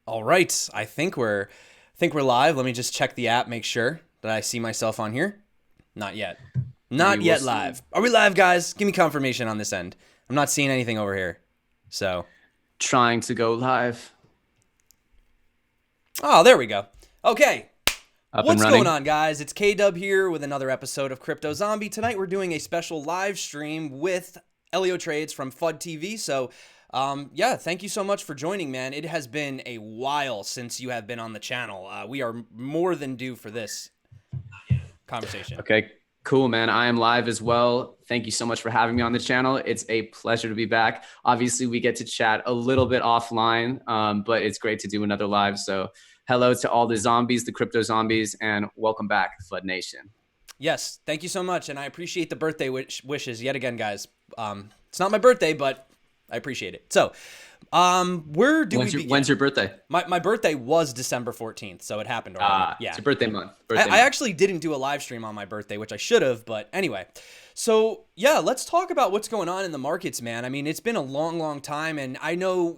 All right, I think we're live. Let me just check the app, make sure that I see myself on here. Not yet. We Not will yet see. live. Are we live, guys? Give me confirmation on this end. I'm not seeing anything over here. So, Trying to go live, oh, there we go. Okay. up and What's going running. on, guys? It's K Dub here with another episode of Crypto Zombie. Tonight we're doing a special live stream with Elio Trades from FUD TV. So, yeah, thank you so much for joining, man. It has been a while since you have been on the channel. We are more than due for this conversation. Okay, cool, man. I am live as well. Thank you so much for having me on the channel. It's a pleasure to be back. Obviously, we get to chat a little bit offline, but it's great to do another live. So, hello to all the zombies, the crypto zombies, and welcome back, Flood Nation. Yes, thank you so much, and I appreciate the birthday wishes yet again, guys. It's not my birthday, but I appreciate it. So, where do we When's begin? your birthday? My birthday was December 14th, so it happened already. It's Yeah. your birthday month. I, Birthday I month. actually didn't do a live stream on my birthday, which I should have, but anyway. So, yeah, let's talk about what's going on in the markets, man. I mean, it's been a long, long time, and I know,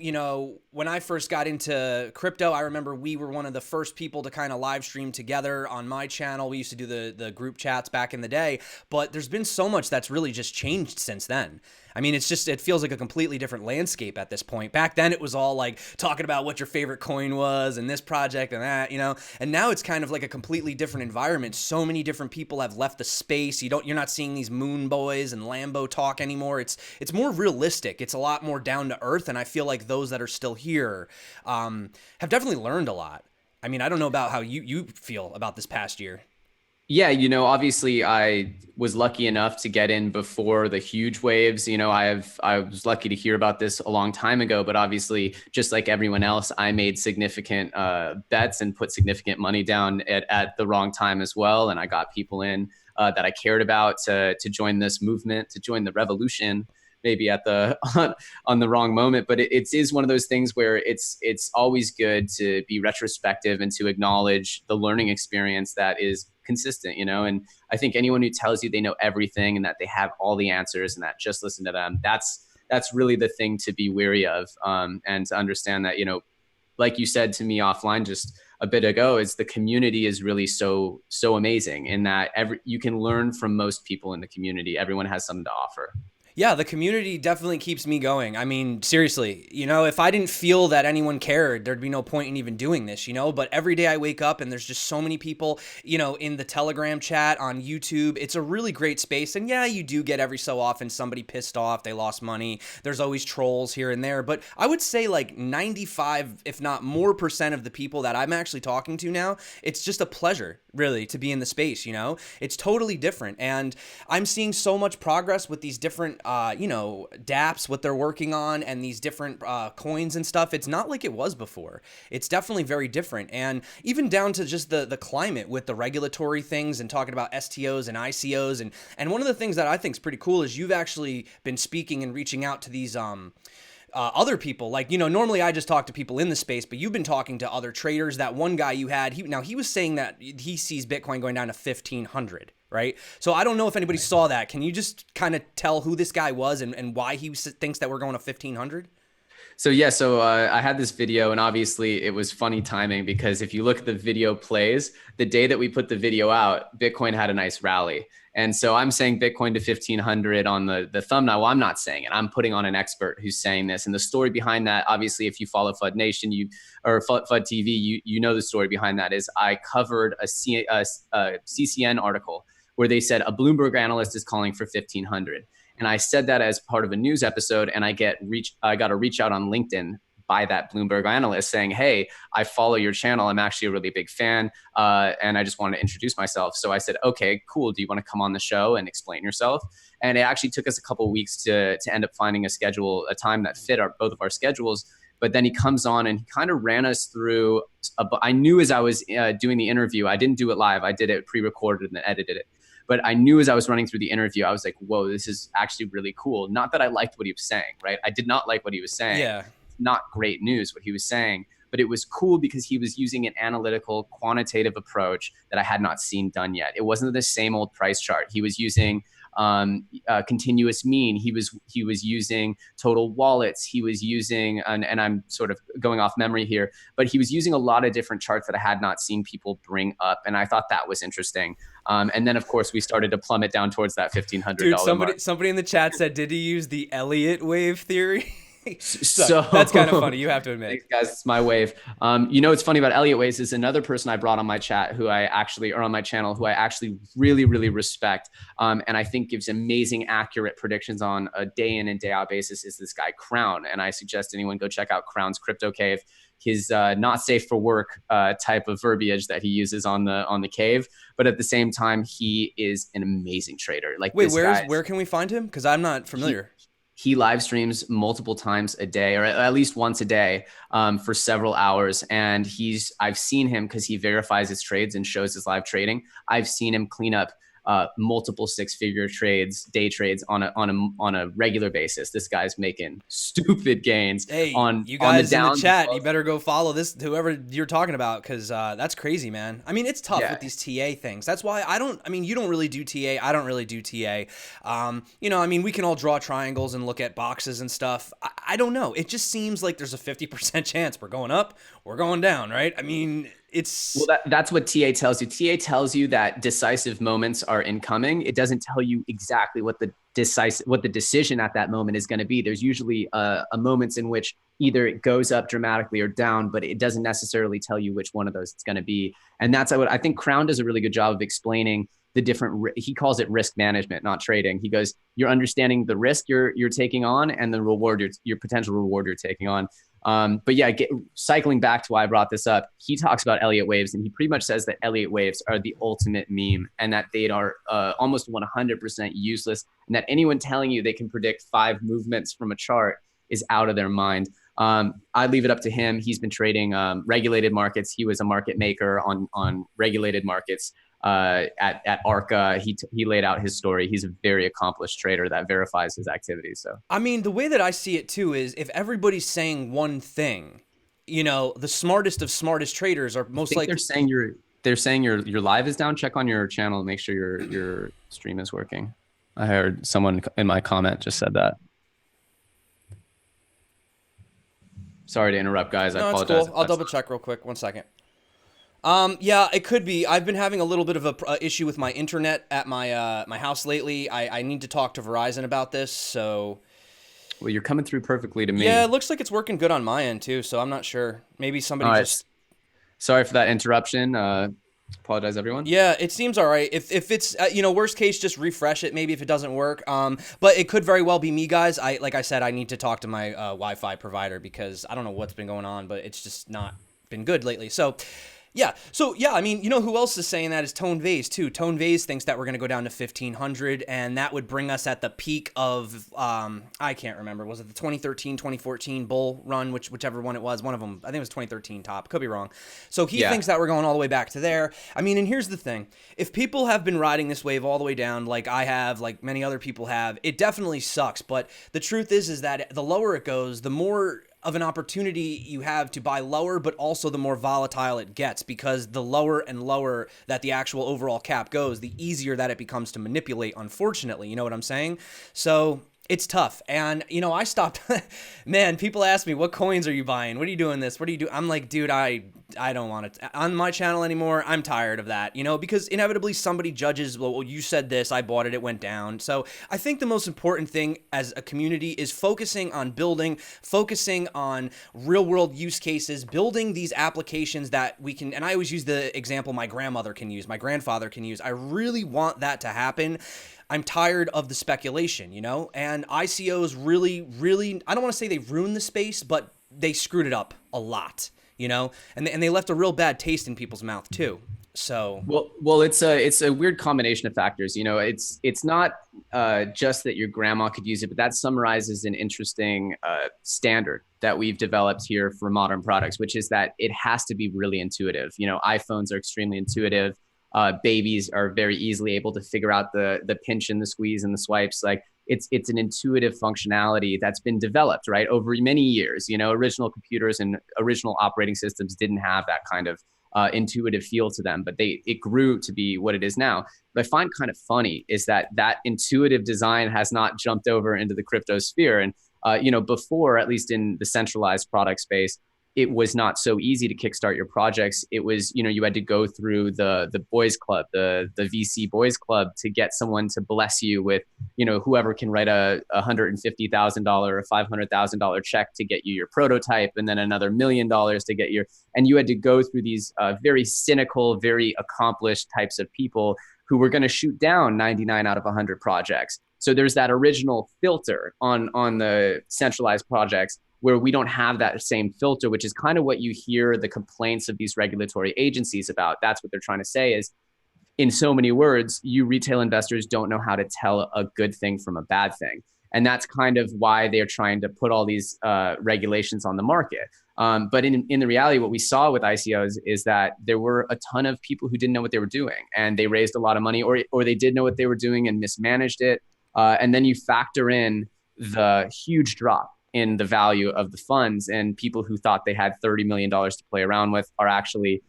when I first got into crypto, I remember we were one of the first people to kind of live stream together on my channel. We used to do the group chats back in the day, but there's been so much that's really just changed since then. I mean, it feels like a completely different landscape at this point. Back then, it was all like talking about what your favorite coin was and this project and that, and now it's kind of like a completely different environment. So many different people have left the space. You're not seeing these moon boys and Lambo talk anymore. It's more realistic. It's a lot more down to earth, and I feel like those that are still here have definitely learned a lot. I mean, I don't know about how you feel about this past year. Yeah, obviously I was lucky enough to get in before the huge waves. I was lucky to hear about this a long time ago, but obviously, just like everyone else, I made significant bets and put significant money down at the wrong time as well. And I got people in that I cared about to join this movement, to join the revolution. Maybe at the on the wrong moment, but it is one of those things where it's always good to be retrospective and to acknowledge the learning experience that is consistent, and I think anyone who tells you they know everything and that they have all the answers and that just listen to them, that's really the thing to be wary of, and to understand that, like you said to me offline just a bit ago, is the community is really so amazing in that you can learn from most people in the community. Everyone has something to offer. Yeah, the community definitely keeps me going. I mean, seriously, if I didn't feel that anyone cared, there'd be no point in even doing this, But every day I wake up and there's just so many people, in the Telegram chat, on YouTube. It's a really great space. And yeah, you do get every so often somebody pissed off, they lost money. There's always trolls here and there. But I would say like 95, if not more percent of the people that I'm actually talking to now, it's just a pleasure, really, to be in the space, It's totally different. And I'm seeing so much progress with these different dApps, what they're working on, and these different coins and stuff. It's not like it was before. It's definitely very different. And even down to just the climate with the regulatory things and talking about STOs and ICOs. And one of the things that I think is pretty cool is you've actually been speaking and reaching out to these other people. Like, normally I just talk to people in the space, but you've been talking to other traders. That one guy you had, he was saying that he sees Bitcoin going down to 1,500, right? So I don't know if anybody saw that. Can you just kind of tell who this guy was and why he thinks that we're going to 1,500? So yeah, I had this video, and obviously it was funny timing because if you look at the video plays, the day that we put the video out, Bitcoin had a nice rally. And so I'm saying Bitcoin to 1,500 on the thumbnail. Well, I'm not saying it. I'm putting on an expert who's saying this. And the story behind that, obviously, if you follow FUD Nation, or FUD TV, you know the story behind that is I covered a CCN article where they said a Bloomberg analyst is calling for 1,500. And I said that as part of a news episode, and I got a reach out on LinkedIn by that Bloomberg analyst saying, "Hey, I follow your channel. I'm actually a really big fan, and I just wanted to introduce myself." So I said, "Okay, cool. Do you want to come on the show and explain yourself?" And it actually took us a couple of weeks to end up finding a time that fit both of our schedules. But then he comes on and he kind of ran us through. I knew as I was doing the interview, I didn't do it live. I did it pre-recorded and then edited it. But I knew as I was running through the interview, I was like, whoa, this is actually really cool. Not that I liked what he was saying, right? I did not like what he was saying. Yeah. It's not great news what he was saying, but it was cool because he was using an analytical, quantitative approach that I had not seen done yet. It wasn't the same old price chart. He was using continuous mean. He was using total wallets. He was using, and I'm sort of going off memory here, but he was using a lot of different charts that I had not seen people bring up, and I thought that was interesting. And then of course we started to plummet down towards that $1,500 Dude, mark. somebody in the chat said, did he use the Elliott wave theory? So that's kind of funny, you have to admit. Thanks, guys. It's my wave. You know, what's funny about Elliott Waves is another person I brought on my chat or on my channel who I actually really, really respect. And I think gives amazing, accurate predictions on a day in and day out basis is this guy Crown. And I suggest anyone go check out Crown's Crypto Cave. His not safe for work type of verbiage that he uses on the cave, but at the same time, he is an amazing trader. Like, wait, where can we find him? Because I'm not familiar. He live streams multiple times a day, or at least once a day, for several hours. And I've seen him, because he verifies his trades and shows his live trading. I've seen him clean up multiple six-figure trades, day trades on a regular basis. This guy's making stupid gains. Hey, on you guys on the in the chat, you better go follow this, whoever you're talking about, because that's crazy, man. I mean, it's tough with these TA things. That's why you don't really do TA. I don't really do TA. You know, I mean, we can all draw triangles and look at boxes and stuff. I don't know. It just seems like there's a 50% chance we're going up, we're going down, right? I mean, that's what TA tells you. TA tells you that decisive moments are incoming. It doesn't tell you exactly what the decision at that moment is going to be. There's usually a moments in which either it goes up dramatically or down, but it doesn't necessarily tell you which one of those it's going to be. And that's what I think Crown does a really good job of explaining the different, he calls it risk management, not trading. He goes, you're understanding the risk you're taking on and the reward, your potential reward you're taking on. But yeah, cycling back to why I brought this up, he talks about Elliott Waves, and he pretty much says that Elliott Waves are the ultimate meme, and that they are almost 100% useless, and that anyone telling you they can predict 5 movements from a chart is out of their mind. I leave it up to him. He's been trading regulated markets. He was a market maker on regulated markets at Arca. He laid out his story. He's a very accomplished trader that verifies his activities. So I mean, the way that I see it too is, if everybody's saying one thing, you know, the smartest of smartest traders are most likely they're saying your live is down. Check on your channel and make sure your stream is working. I heard someone in my comment just said that. Sorry to interrupt, guys. I apologize. It's cool. I'll double check real quick. 1 second. Yeah, it could be. I've been having a little bit of a issue with my internet at my my house lately. I need to talk to Verizon about this. So, well, you're coming through perfectly to me. Yeah, it looks like it's working good on my end too. So I'm not sure. Maybe somebody just. Sorry for that interruption. Apologize, everyone. Yeah, it seems all right. If it's you know, worst case, just refresh it. Maybe if it doesn't work. But it could very well be me, guys. Like I said, I need to talk to my Wi-Fi provider, because I don't know what's been going on, but it's just not been good lately. So. Yeah. So, yeah, I mean, you know who else is saying that is Tone Vase, too. Tone Vase thinks that we're going to go down to 1,500, and that would bring us at the peak of, I can't remember. Was it the 2013, 2014 bull run, whichever one it was? One of them, I think it was 2013 top. Could be wrong. So he thinks that we're going all the way back to there. I mean, and here's the thing. If people have been riding this wave all the way down, like I have, like many other people have, it definitely sucks. But the truth is that the lower it goes, the more of an opportunity you have to buy lower, but also the more volatile it gets, because the lower and lower that the actual overall cap goes, the easier that it becomes to manipulate, unfortunately. You know what I'm saying? So it's tough. And, you know, I stopped, man, people ask me, what coins are you buying? What are you doing this? What do you do? I'm like, dude, I don't want it on my channel anymore. I'm tired of that, you know, because inevitably somebody judges, well, you said this, I bought it, it went down. So I think the most important thing as a community is focusing on building, focusing on real world use cases, building these applications that we can, and I always use the example my grandmother can use, my grandfather can use. I really want that to happen. I'm tired of the speculation, you know, and ICOs really, I don't want to say they ruined the space, but they screwed it up a lot, you know, and they left a real bad taste in people's mouth too. So well, it's a weird combination of factors. You know, it's not just that your grandma could use it, but that summarizes an interesting standard that we've developed here for modern products, which is that it has to be really intuitive. You know, iPhones are extremely intuitive. Babies are very easily able to figure out the pinch and the squeeze and the swipes. Like it's an intuitive functionality that's been developed, right, over many years. You know, original computers and original operating systems didn't have that kind of intuitive feel to them, but it grew to be what it is now. What I find kind of funny is that intuitive design has not jumped over into the crypto sphere. And before, at least in the centralized product space, it was not so easy to kickstart your projects. It was, you had to go through the boys club, the VC boys club, to get someone to bless you with, whoever can write a $150,000 or $500,000 check to get you your prototype, and then another $1 million to get and you had to go through these very cynical, very accomplished types of people who were going to shoot down 99 out of 100 projects. So there's that original filter on the centralized projects, where we don't have that same filter, which is kind of what you hear the complaints of these regulatory agencies about. That's what they're trying to say is, in so many words, you retail investors don't know how to tell a good thing from a bad thing. And that's kind of why they're trying to put all these regulations on the market. But in the reality, what we saw with ICOs is that there were a ton of people who didn't know what they were doing, and they raised a lot of money, or they did know what they were doing and mismanaged it. And then you factor in the huge drop in the value of the funds, and people who thought they had $30 million to play around with are actually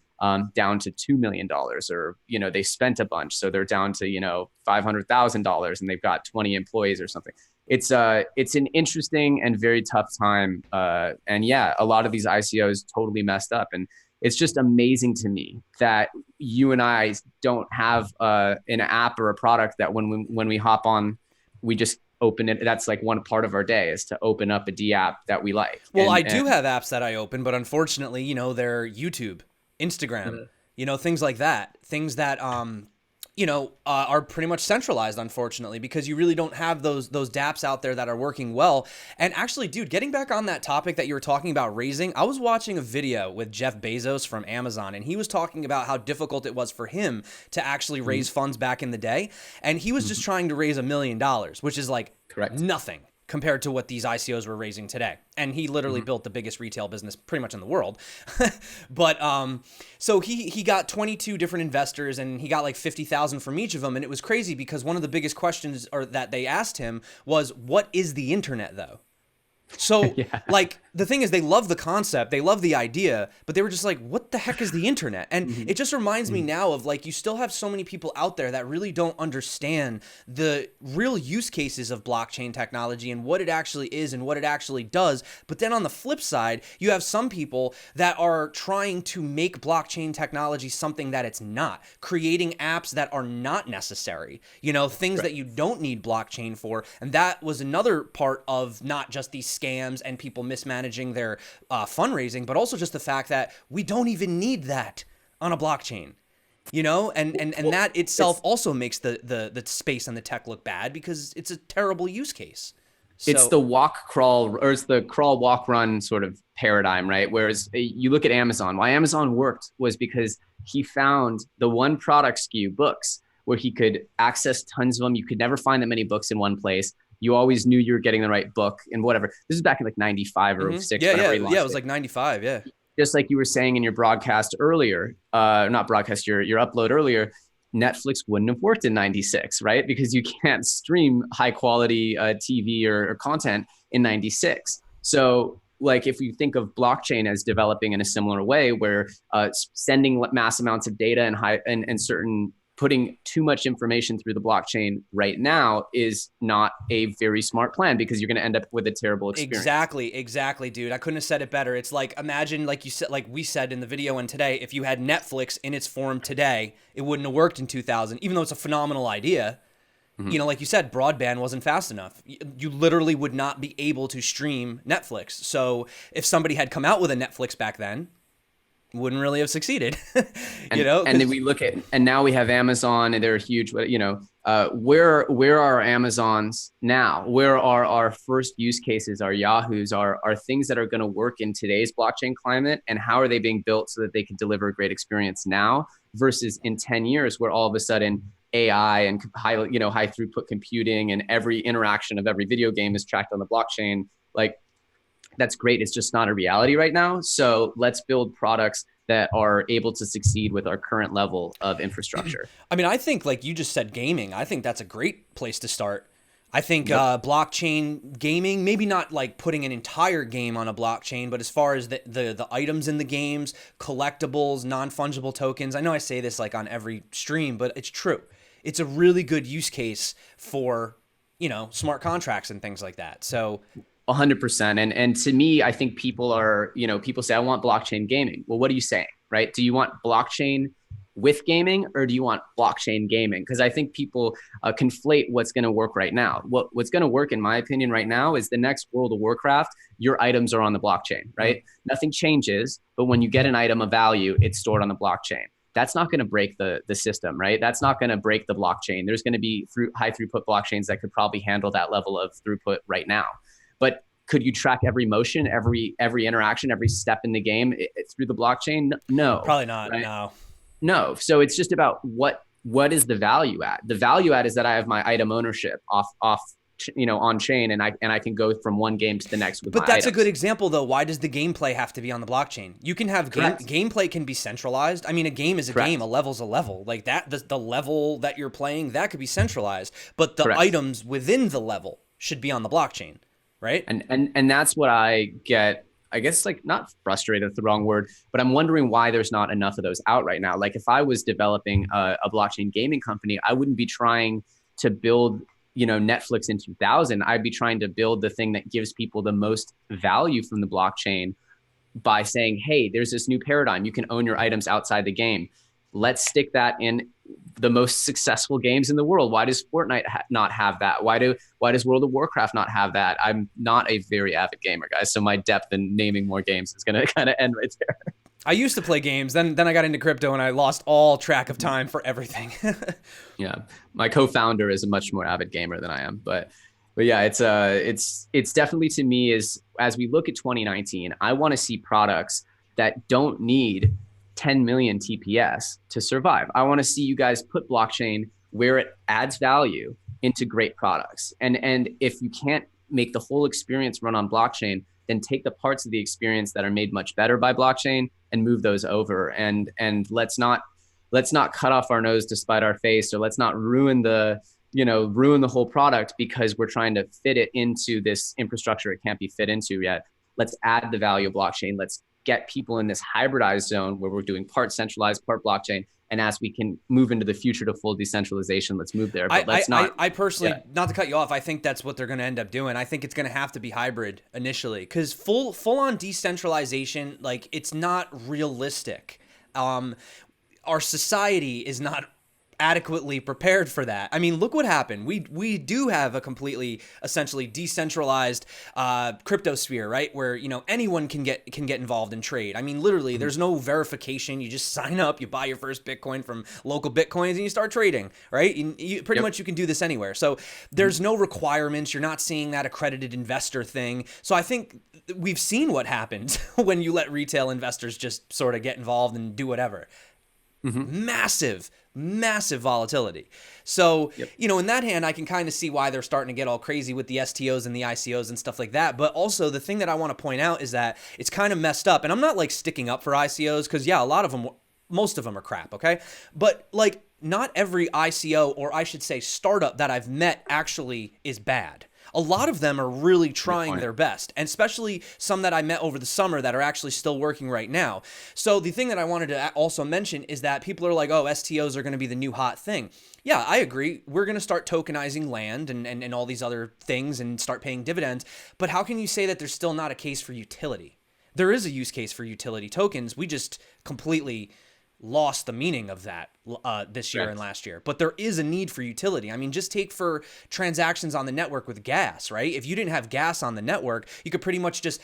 down to $2 million, or, they spent a bunch. So they're down to, $500,000 and they've got 20 employees or something. It's an interesting and very tough time. And yeah, a lot of these ICOs totally messed up. And it's just amazing to me that you and I don't have an app or a product that when we hop on, we just open it. That's like one part of our day, is to open up a D app that we like. Well, I do have apps that I open, but unfortunately, they're YouTube, Instagram, things like that. Things that, are pretty much centralized, unfortunately, because you really don't have those dApps out there that are working well. And actually, dude, getting back on that topic that you were talking about raising, I was watching a video with Jeff Bezos from Amazon, and he was talking about how difficult it was for him to actually raise funds back in the day. And he was just trying to raise $1 million, which is like nothing compared to what these ICOs were raising today. And he literally built the biggest retail business pretty much in the world. But so he got 22 different investors, and he got like 50,000 from each of them. And it was crazy because one of the biggest questions that they asked him was, what is the internet though? So like the thing is, they love the concept, they love the idea, but they were just like, what the heck is the internet? And it just reminds me now of like, you still have so many people out there that really don't understand the real use cases of blockchain technology and what it actually is and what it actually does. But then on the flip side, you have some people that are trying to make blockchain technology something that it's not, creating apps that are not necessary, things that you don't need blockchain for. And that was another part of not just these scams and people mismanaging their fundraising, but also just the fact that we don't even need that on a blockchain, and that itself also makes the space and the tech look bad because it's a terrible use case. So, it's the walk, crawl, or it's the crawl, walk, run sort of paradigm, right? Whereas you look at Amazon. Why Amazon worked was because he found the one product SKU, books, where he could access tons of them. You could never find that many books in one place. You always knew you were getting the right book and whatever. This is back in like 95 or 06. Yeah, it was like 95, yeah. Just like you were saying in your broadcast earlier, not broadcast, your upload earlier, Netflix wouldn't have worked in 96, right? Because you can't stream high quality TV or content in 96. So like if you think of blockchain as developing in a similar way, where sending mass amounts of data and certain putting too much information through the blockchain right now is not a very smart plan, because you're going to end up with a terrible experience. Exactly, dude. I couldn't have said it better. It's like, imagine, like you said, like we said in the video and today, if you had Netflix in its form today, it wouldn't have worked in 2000, even though it's a phenomenal idea. Like you said, broadband wasn't fast enough. You literally would not be able to stream Netflix. So if somebody had come out with a Netflix back then, wouldn't really have succeeded. And then we look at, and now we have Amazon, and they're huge, where are Amazons now? Where are our first use cases, our Yahoos, are things that are going to work in today's blockchain climate, and how are they being built so that they can deliver a great experience now versus in 10 years, where all of a sudden AI and high throughput computing and every interaction of every video game is tracked on the blockchain. Like, that's great. It's just not a reality right now. So let's build products that are able to succeed with our current level of infrastructure. I mean, I think, like you just said, gaming, I think that's a great place to start. I think blockchain gaming, maybe not like putting an entire game on a blockchain, but as far as the items in the games, collectibles, non-fungible tokens. I know I say this like on every stream, but it's true. It's a really good use case for, you know, smart contracts and things like that. So 100%. And to me, I think people are, you know, people say, I want blockchain gaming. Well, what are you saying, right? Do you want blockchain with gaming, or do you want blockchain gaming? Because I think people conflate what's going to work right now. What's going to work, in my opinion, right now is the next World of Warcraft, your items are on the blockchain, right? Nothing changes, but when you get an item of value, it's stored on the blockchain. That's not going to break the system, right? That's not going to break the blockchain. There's going to be high throughput blockchains that could probably handle that level of throughput right now. But could you track every motion, every interaction, every step in the game through the blockchain? No. Probably not, right? no. No. So it's just about what is the value add? The value add is that I have my item ownership off you know, on chain, and I can go from one game to the next with But my that's items. a good example, though. Why does the gameplay have to be on the blockchain? You can have gameplay can be centralized. I mean, a game is a game, a level's a level. Like that, the level that you're playing, that could be centralized, but the items within the level should be on the blockchain, right? And that's what I get. I guess, like, not frustrated, that's the wrong word, but I'm wondering why there's not enough of those out right now. Like, if I was developing a blockchain gaming company, I wouldn't be trying to build, you know, Netflix in 2000. I'd be trying to build the thing that gives people the most value from the blockchain by saying, hey, there's this new paradigm. You can own your items outside the game. Let's stick that in the most successful games in the world. Why does Fortnite not have that? Why does World of Warcraft not have that? I'm not a very avid gamer, guys, so my depth in naming more games is going to kind of end right there. I used to play games, then I got into crypto and I lost all track of time for everything. Yeah, my co-founder is a much more avid gamer than I am, but yeah, it's definitely, to me, is as we look at 2019, I want to see products that don't need 10 million TPS to survive. I want to see you guys put blockchain where it adds value into great products. And if you can't make the whole experience run on blockchain, then take the parts of the experience that are made much better by blockchain and move those over. And let's not cut off our nose to spite our face, or let's not ruin the whole product because we're trying to fit it into this infrastructure it can't be fit into yet. Let's add the value of blockchain. Let's get people in this hybridized zone where we're doing part centralized, part blockchain. And as we can move into the future to full decentralization, let's move there. But I personally, not to cut you off, I think that's what they're going to end up doing. I think it's going to have to be hybrid initially, because full on decentralization, like, it's not realistic. Our society is not adequately prepared for that. I mean, look what happened. We do have a completely, essentially decentralized crypto sphere, right? Where, you know, anyone can get involved in trade. I mean, literally, there's no verification. You just sign up, you buy your first Bitcoin from local Bitcoins, and you start trading, right? You pretty much you can do this anywhere. So there's no requirements. You're not seeing that accredited investor thing. So I think we've seen what happens when you let retail investors just sort of get involved and do whatever. Massive volatility. So, you know, in that hand, I can kind of see why they're starting to get all crazy with the STOs and the ICOs and stuff like that. But also, the thing that I want to point out is that it's kind of messed up. And I'm not like sticking up for ICOs, because, yeah, a lot of them, most of them are crap, okay? But like, not every ICO, or I should say startup, that I've met actually is bad. A lot of them are really trying their best, and especially some that I met over the summer that are actually still working right now. So the thing that I wanted to also mention is that people are like, oh, STOs are going to be the new hot thing. Yeah, I agree. We're going to start tokenizing land and all these other things and start paying dividends. But how can you say that there's still not a case for utility? There is a use case for utility tokens. We just completely lost the meaning of that this year and last year. But there is a need for utility. I mean, just take for transactions on the network with gas, right? If you didn't have gas on the network, you could pretty much just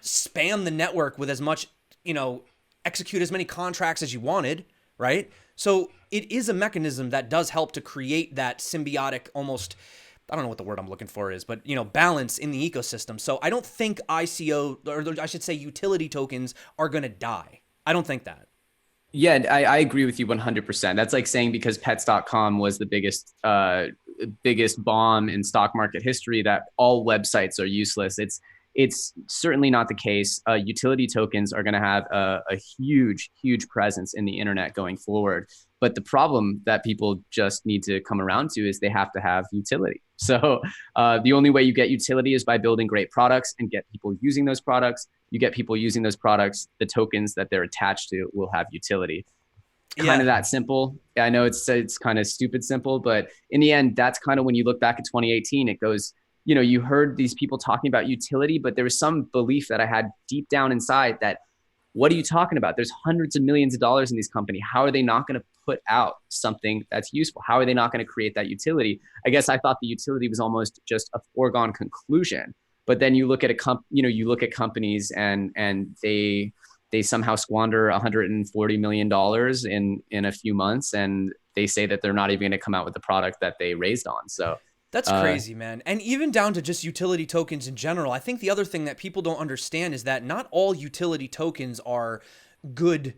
spam the network with as much, you know, execute as many contracts as you wanted, right? So it is a mechanism that does help to create that symbiotic, almost, I don't know what the word I'm looking for is, but, you know, balance in the ecosystem. So I don't think ICO, or I should say utility tokens, are going to die. I don't think that. Yeah, I agree with you 100%. That's like saying because pets.com was the biggest bomb in stock market history that all websites are useless. it's certainly not the case. Utility tokens are going to have a huge, huge presence in the internet going forward. But the problem that people just need to come around to is they have to have utility. So the only way you get utility is by building great products and get people using those products. You get people using those products, the tokens that they're attached to will have utility. Kind of that simple. I know it's kind of stupid simple, but in the end, that's kind of when you look back at 2018, it goes, you know, you heard these people talking about utility, but there was some belief that I had deep down inside that, what are you talking about? There's hundreds of millions of dollars in these companies. How are they not going to put out something that's useful? How are they not going to create that utility? I guess I thought the utility was almost just a foregone conclusion. But then you look at you look at companies and they somehow squander $140 million in a few months, and they say that they're not even going to come out with the product that they raised on. So that's crazy, man. And even down to just utility tokens in general, I think the other thing that people don't understand is that not all utility tokens are good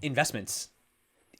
investments.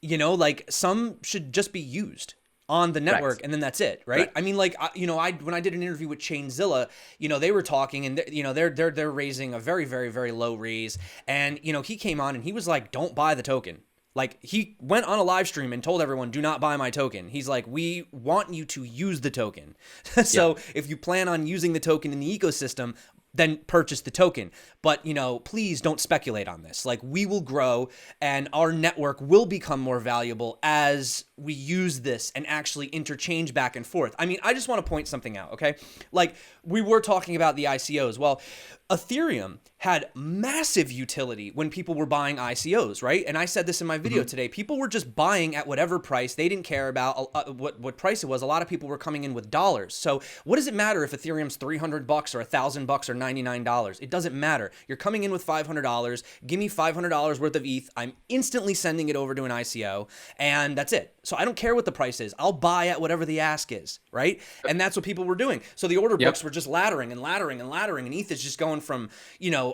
You know, like some should just be used on the network, Correct. and then that's it, right? Correct. I mean, like, when I did an interview with Chainzilla, they were talking, and they're raising a very, very, very low raise, and he came on and he was like, "Don't buy the token." Like, he went on a live stream and told everyone, "Do not buy my token." He's like, "We want you to use the token." So if you plan on using the token in the ecosystem, then purchase the token. But, please don't speculate on this. Like, we will grow and our network will become more valuable as we use this and actually interchange back and forth. I mean, I just want to point something out, okay? Like, we were talking about the ICOs. Well, Ethereum had massive utility when people were buying ICOs, right? And I said this in my video today. People were just buying at whatever price. They didn't care about what price it was. A lot of people were coming in with dollars. So what does it matter if Ethereum's $300 or $1,000 or $99? It doesn't matter. You're coming in with $500. Give me $500 worth of ETH. I'm instantly sending it over to an ICO, and that's it. So I don't care what the price is. I'll buy at whatever the ask is, right? And that's what people were doing. So the order books were just laddering and laddering and laddering, and ETH is just going from,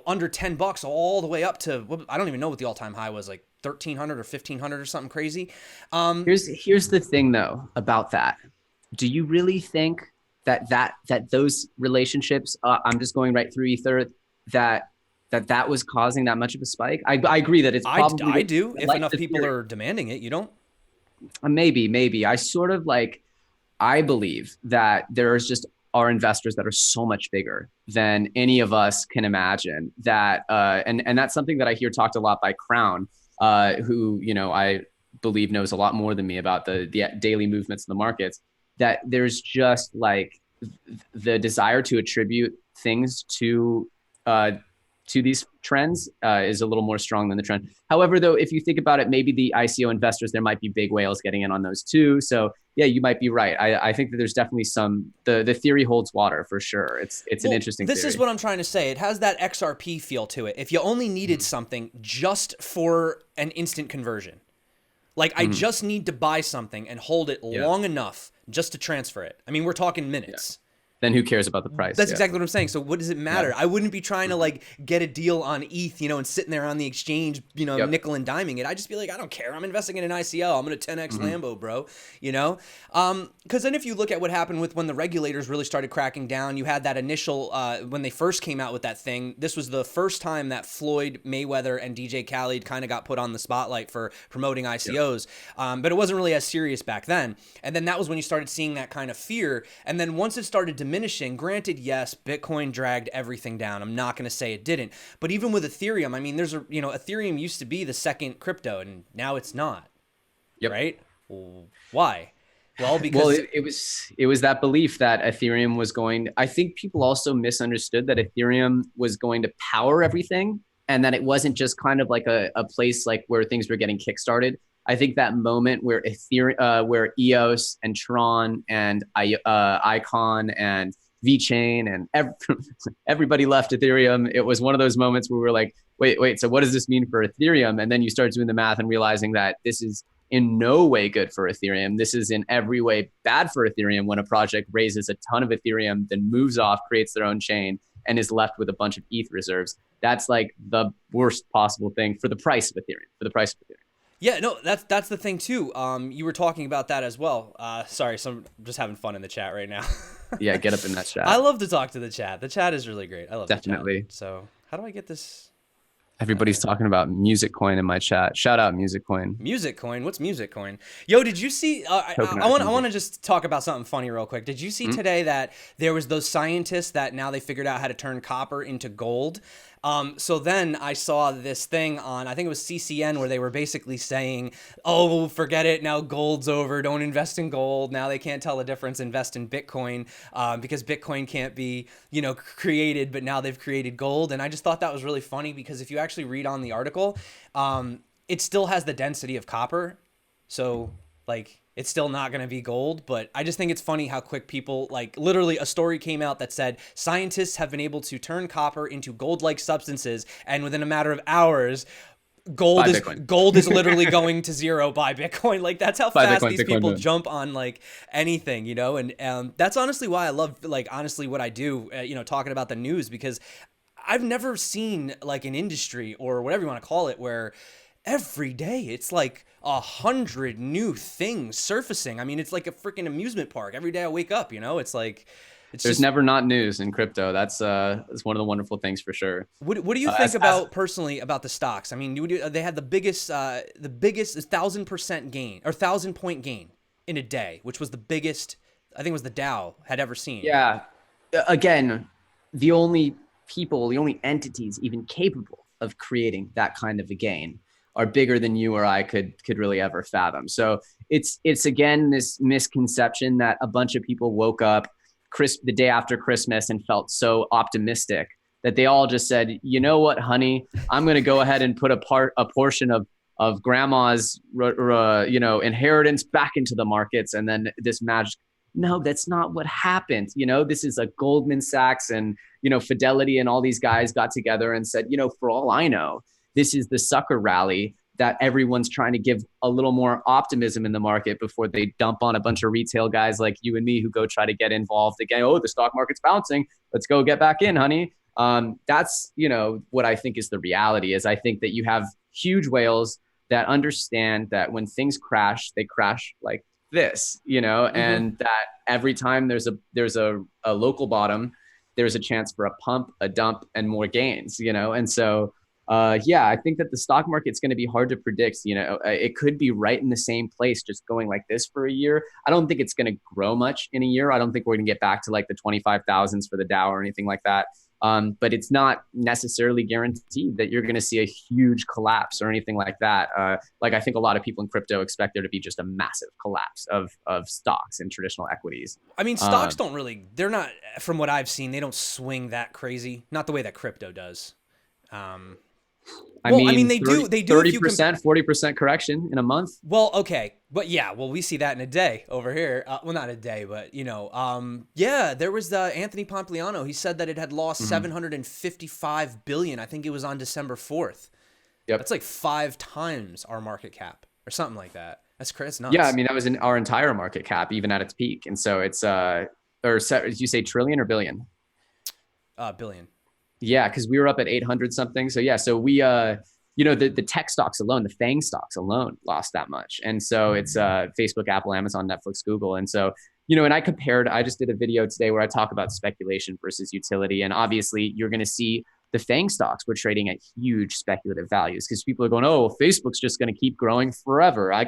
under $10 all the way up to, I don't even know what the all-time high was, like 1,300 or 1,500 or something crazy. Here's the thing though about that. Do you really think that those relationships, I'm just going right through Ether, that was causing that much of a spike? I agree that it's probably I do if enough people are demanding it. You don't? Maybe I sort of I believe that there's just are investors that are so much bigger than any of us can imagine, that and that's something that I hear talked a lot by Crown, who I believe knows a lot more than me about the daily movements in the markets, that there's just the desire to attribute things to these trends is a little more strong than the trend. However, though, if you think about it, maybe the ICO investors, there might be big whales getting in on those too. So yeah, you might be right. I think that there's definitely the theory holds water for sure. It's an interesting This theory. is what I'm trying to say. It has that XRP feel to it. If you only needed something just for an instant conversion, like I just need to buy something and hold it long enough just to transfer it. I mean, we're talking minutes. Then who cares about the price? That's exactly what I'm saying. So what does it matter? I wouldn't be trying to get a deal on ETH, and sitting there on the exchange, nickel and diming it. I'd just be like, I don't care. I'm investing in an ICO. I'm going to 10x Lambo, bro. Because then if you look at what happened with when the regulators really started cracking down, you had that initial, when they first came out with that thing, this was the first time that Floyd Mayweather and DJ Khaled kind of got put on the spotlight for promoting ICOs. But it wasn't really as serious back then. And then that was when you started seeing that kind of fear. And then once it started diminishing, granted, yes, Bitcoin dragged everything down. I'm not going to say it didn't. But even with Ethereum, I mean, Ethereum used to be the second crypto, and now it's not. Right? Why? Well, because it was that belief that Ethereum was going. I think people also misunderstood that Ethereum was going to power everything, and that it wasn't just kind of like a place where things were getting kickstarted. I think that moment where Ethereum, where EOS and Tron and Icon and VeChain and everybody left Ethereum, it was one of those moments where we were like, wait, so what does this mean for Ethereum? And then you start doing the math and realizing that this is in no way good for Ethereum. This is in every way bad for Ethereum when a project raises a ton of Ethereum, then moves off, creates their own chain, and is left with a bunch of ETH reserves. That's the worst possible thing for the price of Ethereum, Yeah, no, that's the thing too. You were talking about that as well. Sorry, I'm just having fun in the chat right now. Yeah, get up in that I chat. love to talk to the chat. The chat is really great. I love the chat. Definitely. So how do I get this? Everybody's Okay. talking about Music Coin in my chat. Shout out Music Coin. Music coin. What's music coin? Yo, did you see? Tokenized I want music. to just talk about something funny real quick. Did you see Mm? today that there was those scientists that now they figured out how to turn copper into gold? So then I saw this thing on, I think it was CCN, where they were basically saying, "Oh, forget it. Now gold's over. Don't invest in gold. Now they can't tell the difference. Invest in Bitcoin because Bitcoin can't be, created. But now they've created gold." And I just thought that was really funny because if you actually read on the article, it still has the density of copper. So like it's still not going to be gold, but I just think it's funny how quick people, like, literally a story came out that said scientists have been able to turn copper into gold-like substances, and within a matter of hours, Buy Bitcoin. gold is literally going to zero by Bitcoin. Like that's how Buy fast Bitcoin. these Bitcoin people boom. jump on like anything, and that's honestly why I love, like, honestly what I do, talking about the news, because I've never seen like an industry or whatever you want to call it where every day it's like 100 new things surfacing. I mean, it's like a freaking amusement park. Every day I wake up, it's like, it's There's just. never not news in crypto. That's one of the wonderful things for sure. What do you think As about personally about the stocks? I mean, they had the biggest 1,000% gain or 1,000 point gain in a day, which was the biggest I think it was the Dow had ever seen. Yeah, again, the only the only entities even capable of creating that kind of a gain are bigger than you or I could really ever fathom. So it's again this misconception that a bunch of people woke up the day after Christmas and felt so optimistic that they all just said, you know what, honey, I'm going to go ahead and put a portion of grandma's inheritance back into the markets, and then this magic. No, that's not what happened. This is a Goldman Sachs and, Fidelity and all these guys got together and said, for all I know, this is the sucker rally that everyone's trying to give a little more optimism in the market before they dump on a bunch of retail guys like you and me who go try to get involved again. Oh, the stock market's bouncing. Let's go get back in, honey. That's, what I think is the reality is I think that you have huge whales that understand that when things crash, they crash like this, Mm-hmm. and that every time there's a local bottom, there's a chance for a pump, a dump, and more gains, and so yeah, I think that the stock market's going to be hard to predict. It could be right in the same place, just going like this for a year. I don't think it's going to grow much in a year. I don't think we're going to get back to like the 25,000s for the Dow or anything like that. But it's not necessarily guaranteed that you're going to see a huge collapse or anything like that. Like I think a lot of people in crypto expect there to be just a massive collapse of stocks and traditional equities. I mean, stocks don't really, they're not, from what I've seen, they don't swing that crazy. Not the way that crypto does. Um, I well, I mean, mean, they do if you can. 30%, 40% correction in a month. Well, okay, but yeah, well, we see that in a day over here. Well, not a day, but yeah, there was Anthony Pompliano. He said that it had lost Mm-hmm. 755 billion. I think it was on December 4th. Yep. That's like 5 times our market cap or something like that. That's crazy. That's Yeah, I nuts. mean that was in our entire market cap, even at its peak, and so it's did you say trillion or billion? Billion. Yeah, because we were up at 800 something. So yeah, so we the tech stocks alone, the FANG stocks alone lost that much, and so it's Facebook, Apple, Amazon, Netflix, Google, and so and I just did a video today where I talk about speculation versus utility, and obviously you're going to see the FANG stocks were trading at huge speculative values because people are going, oh, Facebook's just going to keep growing forever. I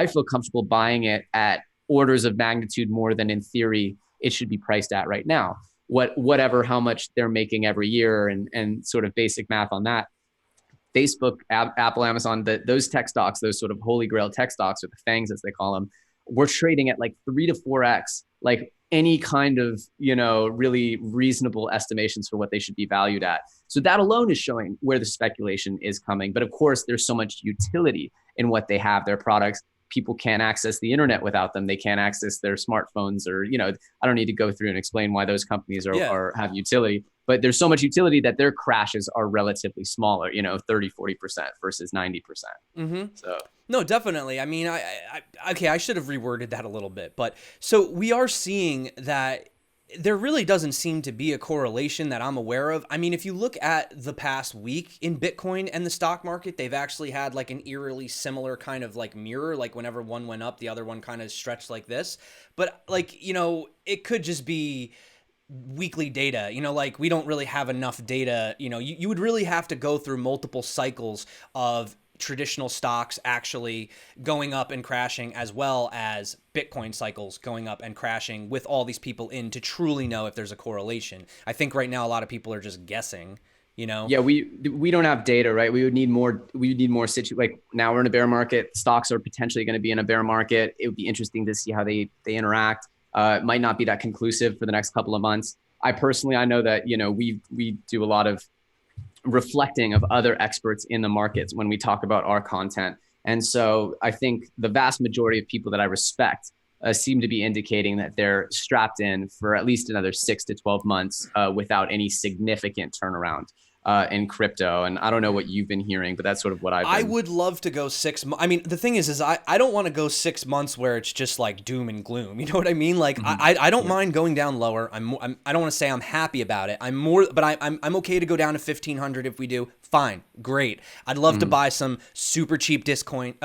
feel comfortable buying it at orders of magnitude more than in theory it should be priced at right now. Whatever how much they're making every year and sort of basic math on that. Facebook, Apple, Amazon, those tech stocks, those sort of holy grail tech stocks, or the FANGs as they call them, we're trading at like 3 to 4x, like any kind of really reasonable estimations for what they should be valued at. So that alone is showing where the speculation is coming. But of course, there's so much utility in what they have, their products. People can't access the internet without them. They can't access their smartphones, or I don't need to go through and explain why those companies Yeah. have utility, but there's so much utility that their crashes are relatively smaller, 30-40% versus 90%. Mm-hmm. So No, definitely. I mean, okay, I should have reworded that a little bit, but so we are seeing that there really doesn't seem to be a correlation that I'm aware of. I mean, if you look at the past week in Bitcoin and the stock market, they've actually had like an eerily similar kind of like mirror, like whenever one went up, the other one kind of stretched like this. But like, it could just be weekly data, like we don't really have enough data. You would really have to go through multiple cycles of traditional stocks actually going up and crashing, as well as Bitcoin cycles going up and crashing with all these people in, to truly know if there's a correlation. I think right now a lot of people are just guessing. Yeah, we don't have data, right? We would need more. We would need more like now we're in a bear market. Stocks are potentially going to be in a bear market. It would be interesting to see how they interact. It might not be that conclusive for the next couple of months. I know that we do a lot of reflecting of other experts in the markets when we talk about our content. And so I think the vast majority of people that I respect seem to be indicating that they're strapped in for at least another 6 to 12 months without any significant turnaround in crypto. And I don't know what you've been hearing, but that's sort of what I would love to go 6 months. I mean, the thing is I don't want to go 6 months where it's just like doom and gloom. You know what I mean? Like I don't mind going down lower. I don't want to say I'm happy about it. I'm okay to go down to 1,500 if we do. Fine, great. I'd love to buy some super cheap discounted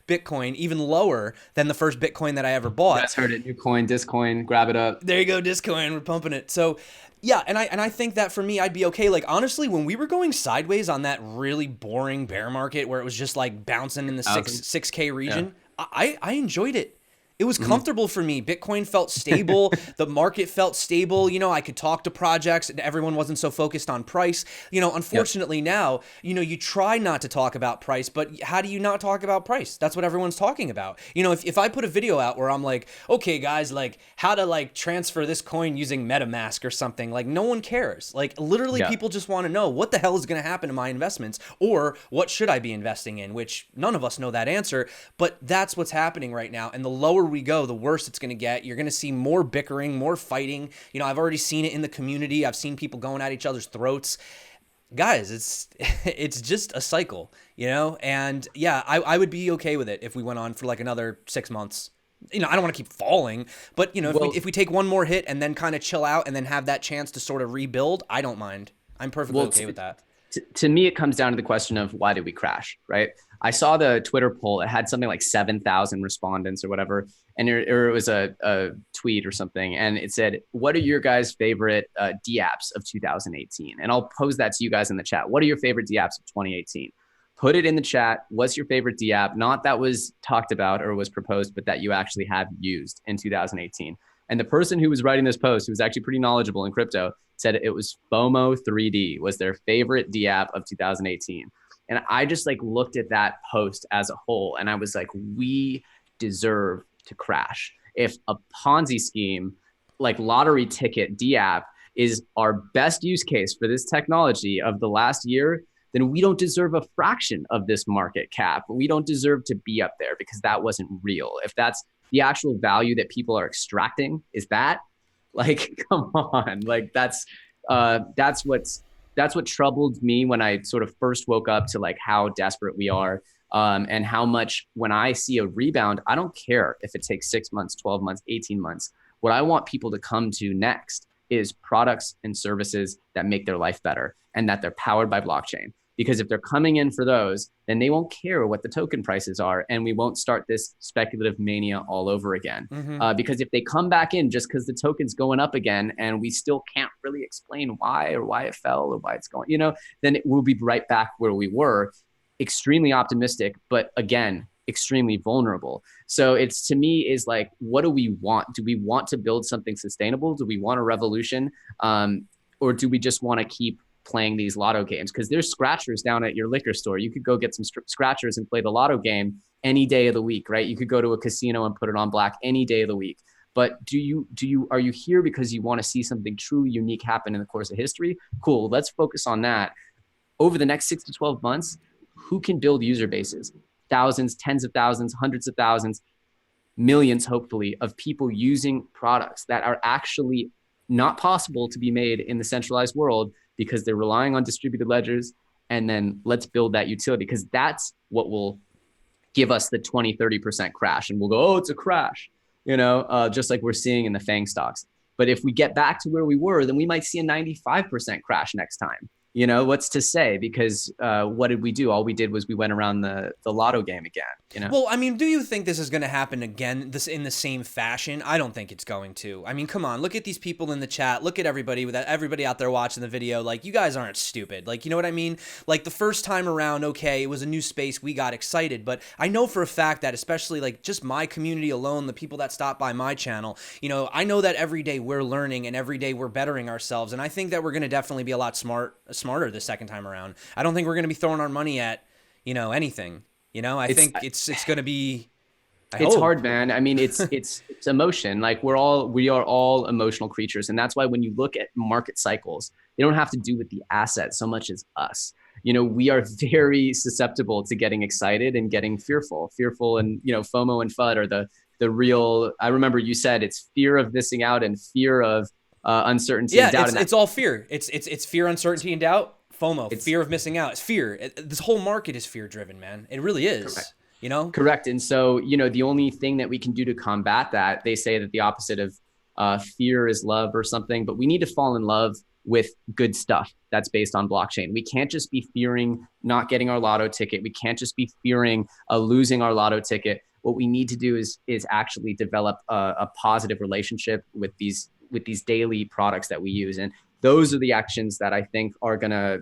Bitcoin, even lower than the first Bitcoin that I ever bought. You guys heard it. New coin, Discoin, grab it up. There you go, Discoin. We're pumping it. So yeah, and I think that for me, I'd be okay. Like, honestly, when we were going sideways on that really boring bear market where it was just like bouncing in the 6K region, yeah. I enjoyed it. It was comfortable for me. Bitcoin felt stable. The market felt stable. I could talk to projects and everyone wasn't so focused on price. Unfortunately now, you try not to talk about price, but how do you not talk about price? That's what everyone's talking about. If I put a video out where I'm like, okay, guys, like how to like transfer this coin using MetaMask or something, like no one cares. Like literally people just want to know what the hell is going to happen to my investments, or what should I be investing in, which none of us know that answer, but that's what's happening right now. And the lower we go, the worse it's going to get. You're going to see more bickering, more fighting. I've already seen it in the community. I've seen people going at each other's throats. Guys, it's just a cycle, and yeah, I would be okay with it if we went on for like another 6 months. I don't want to keep falling, but if we take one more hit and then kind of chill out and then have that chance to sort of rebuild, I don't mind. I'm perfectly okay with that. To me, it comes down to the question of why did we crash, right? I saw the Twitter poll. It had something like 7,000 respondents or whatever. And it was a tweet or something. And it said, what are your guys' favorite DApps of 2018? And I'll pose that to you guys in the chat. What are your favorite DApps of 2018? Put it in the chat. What's your favorite DApp? Not that was talked about or was proposed, but that you actually have used in 2018. And the person who was writing this post, who was actually pretty knowledgeable in crypto, said it was FOMO 3D was their favorite DApp of 2018. And I just like looked at that post as a whole and I was like, we deserve to crash. If a Ponzi scheme like lottery ticket DApp is our best use case for this technology of the last year, then we don't deserve a fraction of this market cap. We don't deserve to be up there because that wasn't real. If that's the actual value that people are extracting, is that like, come on, like that's what troubled me when I sort of first woke up to like how desperate we are. And how much when I see a rebound, I don't care if it takes 6 months, 12 months, 18 months. What I want people to come to next is products and services that make their life better and that they're powered by blockchain. Because if they're coming in for those, then they won't care what the token prices are. And we won't start this speculative mania all over again. Because if they come back in just because the token's going up again and we still can't really explain why or why it fell or why it's going, then it will be right back where we were. Extremely optimistic, but again, extremely vulnerable. So it's, to me, is like, what do we want? Do we want to build something sustainable? Do we want a revolution? Or do we just want to keep playing these lotto games? Because there's scratchers down at your liquor store. You could go get some scratchers and play the lotto game any day of the week, right? You could go to a casino and put it on black any day of the week. But are you here because you want to see something truly unique happen in the course of history? Cool. Let's focus on that. Over the next 6 to 12 months, who can build user bases? Thousands, tens of thousands, hundreds of thousands, millions, hopefully, of people using products that are actually not possible to be made in the centralized world because they're relying on distributed ledgers. And then let's build that utility, because that's what will give us the 20, 30% crash. And we'll go, oh, it's a crash. just like we're seeing in the FANG stocks. But if we get back to where we were, then we might see a 95% crash next time. What's to say? Because what did we do? All we did was we went around the lotto game again. Well, I mean, do you think this is going to happen again this in the same fashion? I don't think it's going to. I mean, come on, look at these people in the chat. Look at everybody out there watching the video. Like, you guys aren't stupid. Like, you know what I mean? Like, the first time around, okay, it was a new space. We got excited. But I know for a fact that especially like just my community alone, the people that stop by my channel, I know that every day we're learning and every day we're bettering ourselves. And I think that we're going to definitely be a lot smarter the second time around. I don't think we're going to be throwing our money at, anything. I think it's going to be. It's hard, man. I mean, it's emotion. Like we are all emotional creatures, and that's why when you look at market cycles, they don't have to do with the asset so much as us. We are very susceptible to getting excited and getting fearful, and FOMO and FUD are the real. I remember you said it's fear of missing out and fear of uncertainty. Yeah, and doubt. It's all fear. It's fear, uncertainty, and doubt. FOMO, fear of missing out. It's fear. This whole market is fear driven, man. It really is. Correct. Correct. And so, the only thing that we can do to combat that, they say that the opposite of fear is love or something, but we need to fall in love with good stuff that's based on blockchain. We can't just be fearing not getting our lotto ticket. We can't just be fearing losing our lotto ticket. What we need to do is actually develop a positive relationship with these daily products that we use. And those are the actions that I think are going to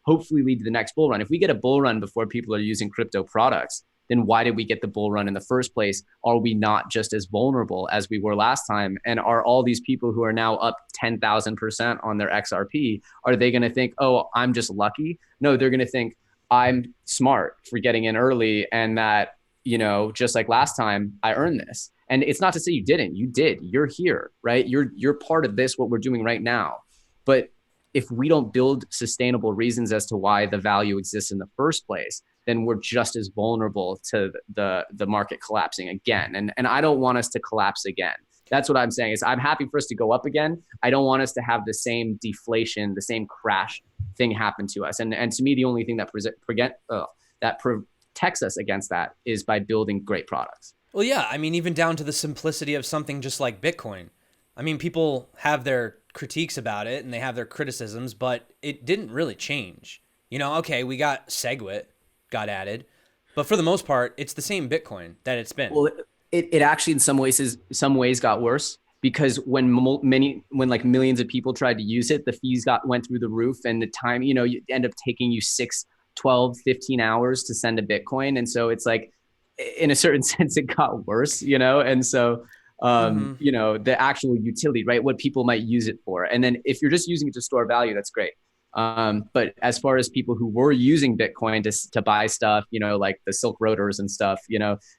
hopefully lead to the next bull run. If we get a bull run before people are using crypto products, then why did we get the bull run in the first place? Are we not just as vulnerable as we were last time? And are all these people who are now up 10,000% on their XRP, are they going to think, oh, I'm just lucky? No, they're going to think I'm smart for getting in early, and that, just like last time, I earned this. And it's not to say you didn't. You did. You're here, right? You're part of this, what we're doing right now. But if we don't build sustainable reasons as to why the value exists in the first place, then we're just as vulnerable to the market collapsing again. And I don't want us to collapse again. That's what I'm saying. Is I'm happy for us to go up again. I don't want us to have the same deflation, the same crash thing happen to us. And to me, the only thing that protects us against that is by building great products. Well, yeah. I mean, even down to the simplicity of something just like Bitcoin. I mean, people have their critiques about it and they have their criticisms, but it didn't really change. Okay, we got SegWit got added, but for the most part, it's the same Bitcoin that it's been. Well, it actually in some ways got worse, because when millions of people tried to use it, the fees went through the roof, and the time, you end up taking you 6, 12, 15 hours to send a Bitcoin. And so it's like, in a certain sense, it got worse, and so the actual utility, right? What people might use it for. And then if you're just using it to store value, that's great. But as far as people who were using Bitcoin to buy stuff, like the Silk Roaders and stuff,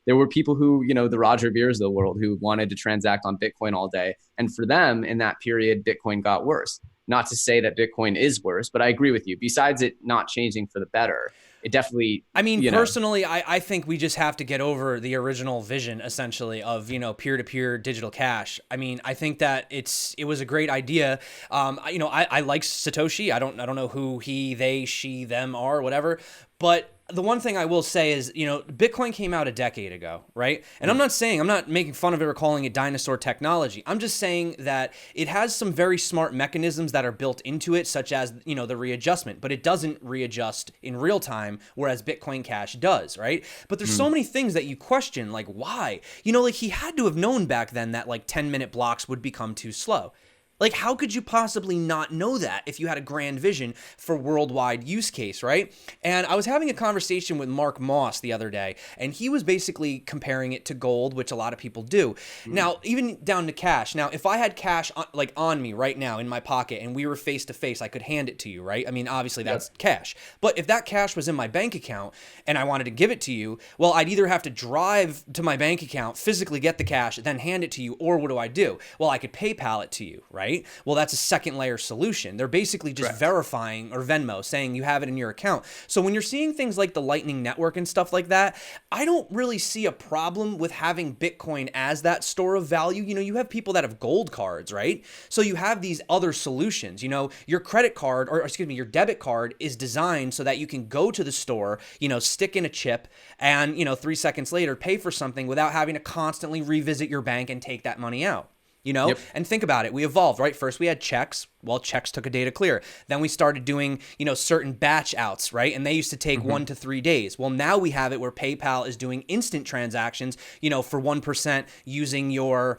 there were people who, the Roger Veers of the world, who wanted to transact on Bitcoin all day. And for them in that period, Bitcoin got worse. Not to say that Bitcoin is worse, but I agree with you. Besides it not changing for the better, it definitely, I mean, personally, I think we just have to get over the original vision, essentially, of, peer-to-peer digital cash. I mean, I think that it was a great idea. I like Satoshi. I don't know who he, they, she, them are, whatever. But the one thing I will say is, Bitcoin came out a decade ago, right? And I'm not making fun of it or calling it dinosaur technology. I'm just saying that it has some very smart mechanisms that are built into it, such as, the readjustment, but it doesn't readjust in real time, whereas Bitcoin Cash does, right? But there's so many things that you question, like why? He had to have known back then that 10-minute blocks would become too slow. Like, how could you possibly not know that if you had a grand vision for worldwide use case, right? And I was having a conversation with Mark Moss the other day, and he was basically comparing it to gold, which a lot of people do. Now, even down to cash. Now, if I had cash on me right now in my pocket and we were face to face, I could hand it to you, right? I mean, obviously that's cash. But if that cash was in my bank account and I wanted to give it to you, well, I'd either have to drive to my bank account, physically get the cash, then hand it to you, or what do? Well, I could PayPal it to you, right? right? Well, that's a second layer solution. They're basically just verifying, or Venmo, saying you have it in your account. So when you're seeing things like the Lightning Network and stuff like that, I don't really see a problem with having Bitcoin as that store of value. You know, you have people that have gold cards, right? So you have these other solutions. You know, your credit card, or excuse me, your debit card is designed so that you can go to the store, you know, stick in a chip and, you know, 3 seconds later pay for something without having to constantly revisit your bank and take that money out. You know, and think about it. We evolved, right? First we had checks. Well, checks took a day to clear. Then we started doing, you know, certain batch outs, right? And they used to take 1 to 3 days. Well, now we have it where PayPal is doing instant transactions, you know, for 1% using your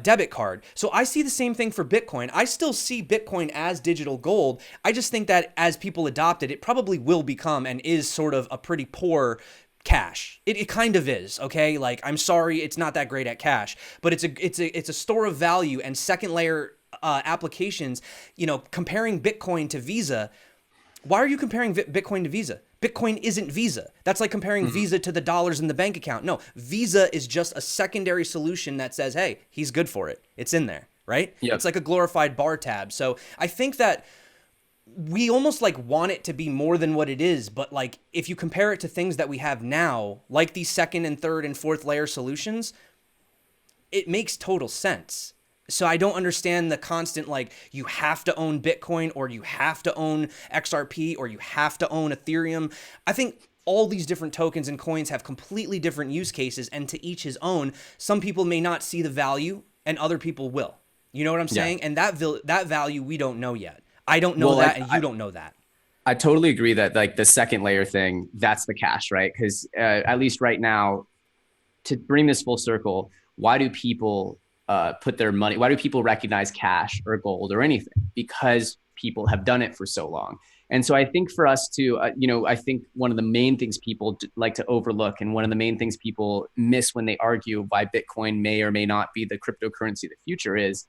debit card. So I see the same thing for Bitcoin. I still see Bitcoin as digital gold. I just think that as people adopt it, it probably will become and is sort of a pretty poor cash. It kind of is, okay? Like, I'm sorry, it's not that great at cash, but it's a store of value, and second layer applications, you know, comparing Bitcoin to Visa. Why are you comparing Bitcoin to Visa? Bitcoin isn't Visa. That's like comparing Visa to the dollars in the bank account. No, Visa is just a secondary solution that says, hey, he's good for it. It's in there, right? It's like a glorified bar tab. So I think that we almost like want it to be more than what it is, but like if you compare it to things that we have now, like these second and third and fourth layer solutions, it makes total sense. So I don't understand the constant, like, you have to own Bitcoin, or you have to own XRP, or you have to own Ethereum. I think all these different tokens and coins have completely different use cases, and to each his own. Some people may not see the value and other people will. You know what I'm saying? And that value we don't know yet. I don't know that, and you don't know that. I totally agree that like the second layer thing, that's the cash, right? Because at least right now, to bring this full circle, why do people put their money? Why do people recognize cash or gold or anything? Because people have done it for so long. And so I think for us to, you know, I think one of the main things people like to overlook, and one of the main things people miss when they argue why Bitcoin may or may not be the cryptocurrency of the future is,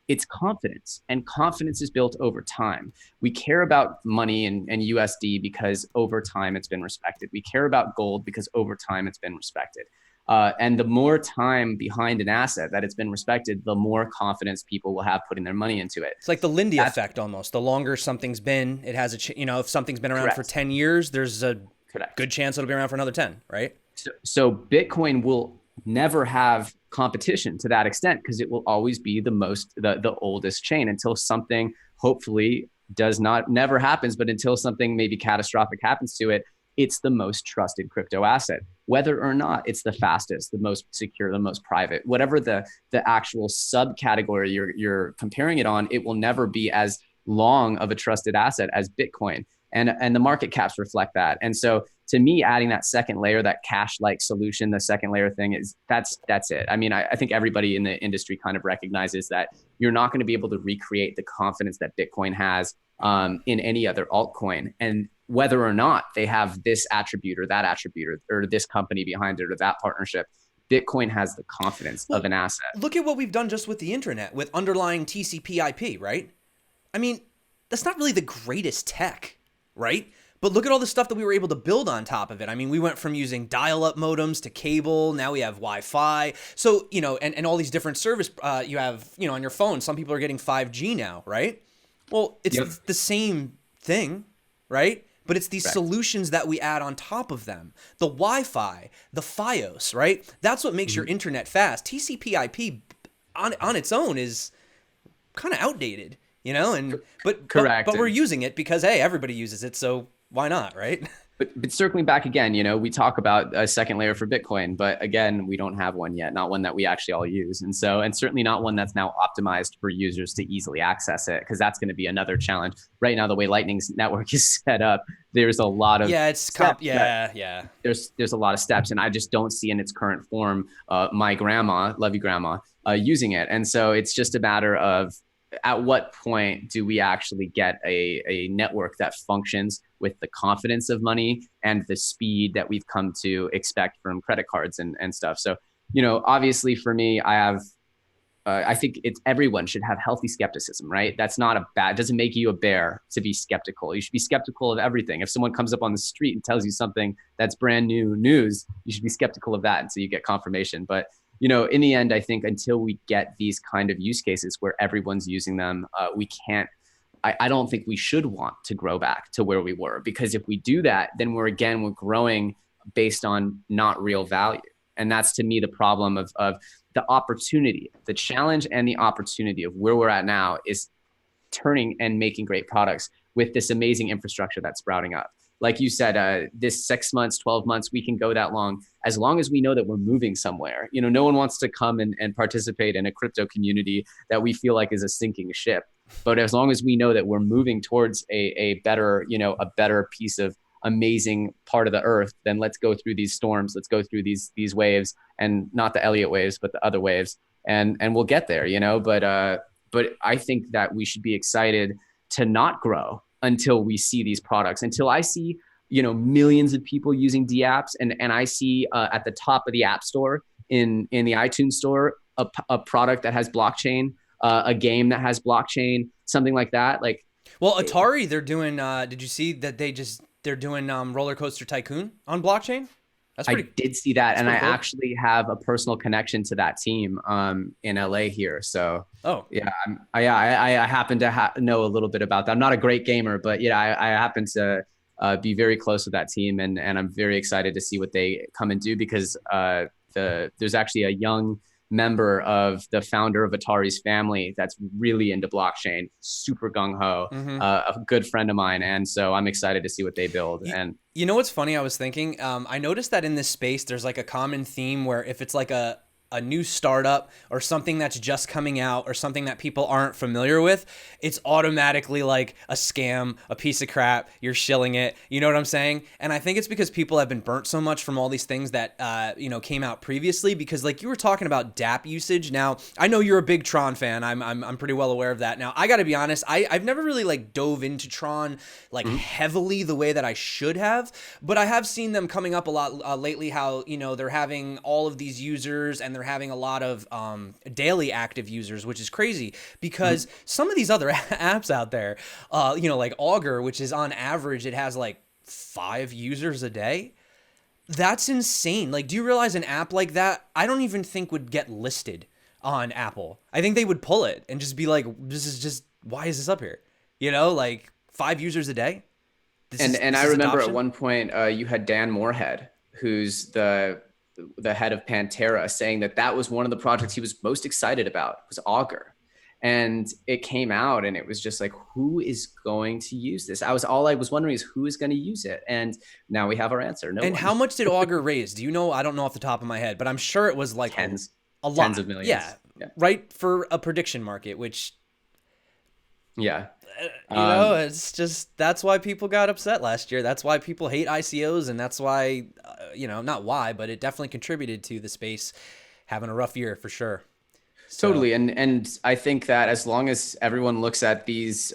it's confidence, and confidence is built over time. We care about money and USD because over time it's been respected. We care about gold because over time it's been respected. And the more time behind an asset that it's been respected, the more confidence people will have putting their money into it. It's like the Lindy effect almost. The longer something's been, it has you know, if something's been around for 10 years, there's a good chance it'll be around for another 10, right? So Bitcoin will never have competition to that extent, because it will always be the oldest chain until something hopefully never happens, but until something maybe catastrophic happens to it, it's the most trusted crypto asset, whether or not it's the fastest, the most secure, the most private, whatever the actual subcategory you're comparing it on, it will never be as long of a trusted asset as Bitcoin. And the market caps reflect that. And so to me, adding that second layer, that cash-like solution, the second layer thing that's it. I mean, I think everybody in the industry kind of recognizes that you're not going to be able to recreate the confidence that Bitcoin has in any other altcoin. And whether or not they have this attribute or that attribute, or this company behind it or that partnership, Bitcoin has the confidence of an asset. Look at what we've done just with the internet, with underlying TCP/IP, right? I mean, that's not really the greatest tech, right? But look at all the stuff that we were able to build on top of it. I mean, we went from using dial-up modems to cable. Now we have Wi-Fi. So, you know, and all these different service you have, you know, on your phone. Some people are getting 5G now, right? Well, it's the same thing, right? But it's these solutions that we add on top of them. The Wi-Fi, the FiOS, right? That's what makes your internet fast. TCP/IP on its own is kind of outdated, you know? And but we're using it because, hey, everybody uses it, so why not, right? But circling back again, you know, we talk about a second layer for Bitcoin, but again, we don't have one yet, not one that we actually all use. And certainly not one that's now optimized for users to easily access it, because that's going to be another challenge. Right now, the way Lightning's network is set up, there's a lot of There's a lot of steps, and I just don't see in its current form my grandma, love you grandma, using it. And so it's just a matter of, at what point do we actually get a network that functions with the confidence of money and the speed that we've come to expect from credit cards and stuff? So, you know, obviously for me, I think everyone should have healthy skepticism, right? That's not it doesn't make you a bear to be skeptical. You should be skeptical of everything. If someone comes up on the street and tells you something that's brand new news, you should be skeptical of that until you get confirmation. But in the end, I think until we get these kind of use cases where everyone's using them, we can't. I don't think we should want to grow back to where we were, because if we do that, then we're growing based on not real value. And that's, to me, the problem of the opportunity, the challenge and the opportunity of where we're at now is turning and making great products with this amazing infrastructure that's sprouting up. Like you said, this 6 months, 12 months, we can go that long as we know that we're moving somewhere. No one wants to come and participate in a crypto community that we feel like is a sinking ship. But as long as we know that we're moving towards a better, a better piece of amazing part of the earth, then let's go through these storms. Let's go through these waves, and not the Elliott waves, but the other waves, and we'll get there. But I think that we should be excited to not grow until we see these products, until I see, millions of people using D apps, and I see at the top of the App Store in the iTunes Store a product that has blockchain, a game that has blockchain, something like that. Like, well, Atari, they're doing. Did you see that they're doing Roller Coaster Tycoon on blockchain? That's pretty. I did see that, and I cool. actually have a personal connection to that team in LA here. So, yeah, I happen to know a little bit about that. I'm not a great gamer, but I happen to be very close with that team, and I'm very excited to see what they come and do, because there's actually a young member of the founder of Atari's family that's really into blockchain, super gung-ho, a good friend of mine. And so I'm excited to see what they build. And you know what's funny? I was thinking, I noticed that in this space, there's like a common theme where if it's like a new startup or something that's just coming out or something that people aren't familiar with, it's automatically like a scam, a piece of crap, you're shilling it. You know what I'm saying? And I think it's because people have been burnt so much from all these things that, came out previously, because like you were talking about DApp usage. Now, I know you're a big Tron fan. I'm pretty well aware of that. Now, I got to be honest, I've never really like dove into Tron like heavily the way that I should have, but I have seen them coming up a lot lately, how, they're having all of these users and they're having a lot of daily active users, which is crazy, because some of these other apps out there, like Augur, which is on average, it has like 5 users a day. That's insane. Like, do you realize an app like that, I don't even think would get listed on Apple. I think they would pull it and just be like, why is this up here? Like 5 users a day. And I remember adoption? At one point you had Dan Moorhead, who's the head of Pantera, saying that was one of the projects he was most excited about, was Augur. And it came out and it was just like, who is going to use this? All I was wondering is who is going to use it? And now we have our answer. No one. How much did Augur raise? Do you know? I don't know off the top of my head, but I'm sure it was like tens of millions. Yeah. Right. For a prediction market, which, it's just, that's why people got upset last year. That's why people hate ICOs. And that's why, not why, but it definitely contributed to the space having a rough year for sure. Totally. And I think that as long as everyone looks at these